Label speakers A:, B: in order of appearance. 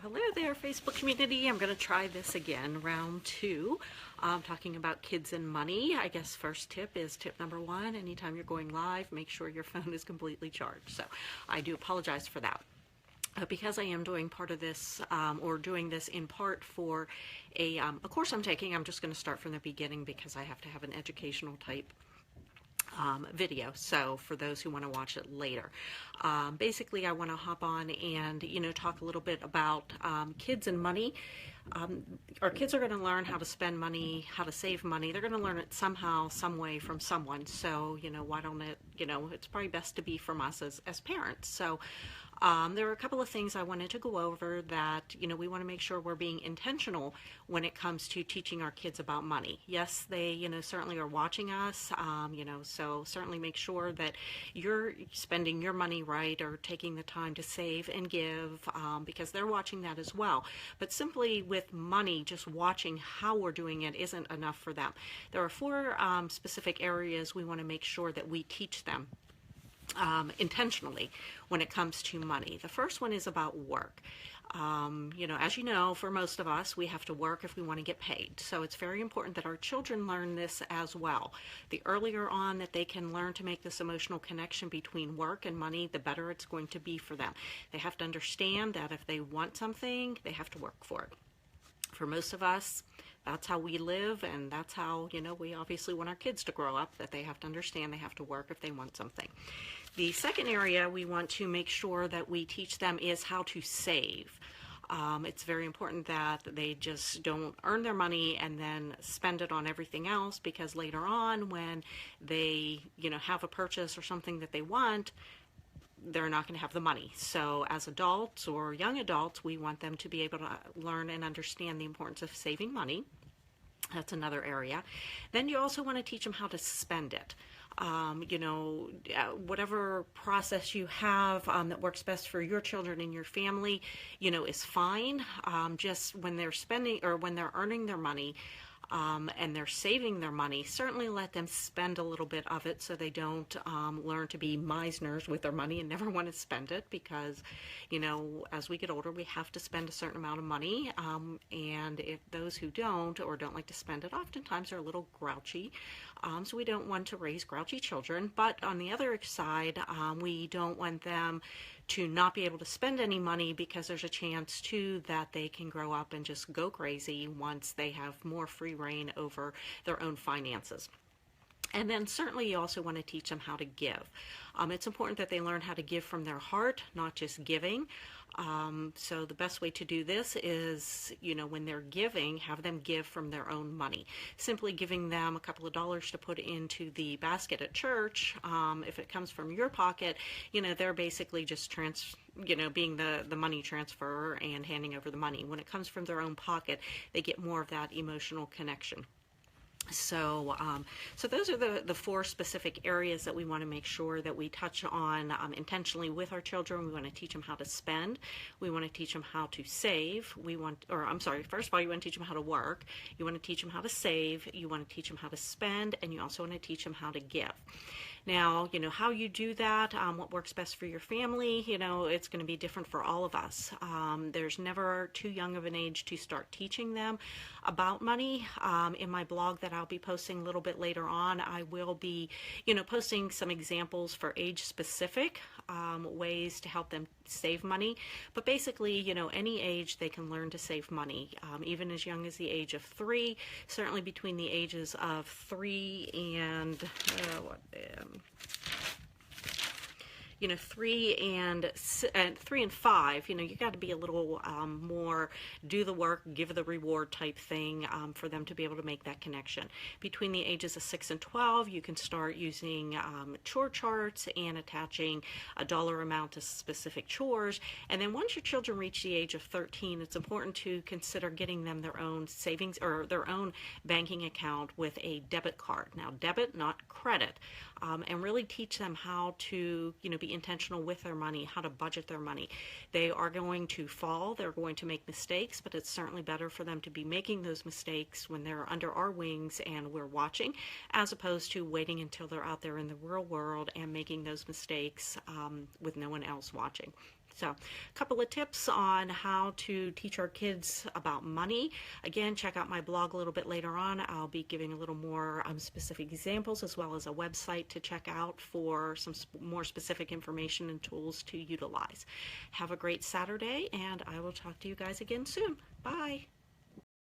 A: Well, hello there, Facebook community. I'm going to try this again, round two, talking about kids and money. I guess first tip is tip number one. Anytime you're going live, make sure your phone is completely charged. So I do apologize for that. Because I am doing part of this, or doing this in part for a course I'm taking, I'm just going to start from the beginning because I have to have an educational type video, so for those who want to watch it later. Basically, I want to hop on and talk a little bit about kids and money. Our kids are going to learn how to spend money, how to save money. They're going to learn it somehow, some way from someone. So why don't it? It's probably best to be from us as parents. So there are a couple of things I wanted to go over that we want to make sure we're being intentional when it comes to teaching our kids about money. Yes, they certainly are watching us, so certainly make sure that you're spending your money right, or taking the time to save and give, because they're watching that as well. But simply with money, just watching how we're doing it isn't enough for them. There are four specific areas we want to make sure that we teach them intentionally when it comes to money. The first one is about work. As you know, for most of us, we have to work if we want to get paid. So it's very important that our children learn this as well. The earlier on that they can learn to make this emotional connection between work and money, the better it's going to be for them. They have to understand that if they want something, they have to work for it. For most of us, that's how we live, and that's how, we obviously want our kids to grow up, that they have to understand they have to work if they want something. The second area we want to make sure that we teach them is how to save. It's very important that they just don't earn their money and then spend it on everything else, because later on when they, have a purchase or something that they want, they're not going to have the money. So as adults or young adults, we want them to be able to learn and understand the importance of saving money. That's another area. Then you also want to teach them how to spend it. Whatever process you have that works best for your children and your family, is fine. Just when they're spending, or when they're earning their money, and they're saving their money, certainly let them spend a little bit of it, so they don't learn to be miserers with their money and never want to spend it, because as we get older, we have to spend a certain amount of money, and if those who don't, or don't like to spend it, oftentimes are a little grouchy, so we don't want to raise grouchy children. But on the other side, we don't want them to not be able to spend any money, because there's a chance too that they can grow up and just go crazy once they have more free reign over their own finances. And then certainly you also want to teach them how to give. It's important that they learn how to give from their heart, not just giving. So the best way to do this is, when they're giving, have them give from their own money. Simply giving them a couple of dollars to put into the basket at church, if it comes from your pocket, they're basically just being the money transferer and handing over the money. When it comes from their own pocket, they get more of that emotional connection. So those are the four specific areas that we want to make sure that we touch on intentionally with our children. We want to teach them how to spend. We want to teach them how to save. First of all, you want to teach them how to work. You want to teach them how to save. You want to teach them how to spend, and you also want to teach them how to give. Now, how you do that, what works best for your family, it's going to be different for all of us. There's never too young of an age to start teaching them about money. In my blog that I'll be posting a little bit later on, I will be, posting some examples for age-specific ways to help them save money. But basically, any age they can learn to save money, even as young as the age of 3, certainly between the ages of 3 and 3 and 5, you got to be a little more do the work, give the reward type thing for them to be able to make that connection. Between the ages of 6 and 12, you can start using chore charts and attaching a dollar amount to specific chores. And then once your children reach the age of 13, it's important to consider getting them their own savings or their own banking account with a debit card. Now, debit, not credit, and really teach them how to, be intentional with their money, how to budget their money. They are going to fall, they're going to make mistakes, but it's certainly better for them to be making those mistakes when they're under our wings and we're watching, as opposed to waiting until they're out there in the real world and making those mistakes with no one else watching. So, a couple of tips on how to teach our kids about money. Again, check out my blog a little bit later on. I'll be giving a little more specific examples, as well as a website to check out for some more specific information and tools to utilize. Have a great Saturday, and I will talk to you guys again soon. Bye.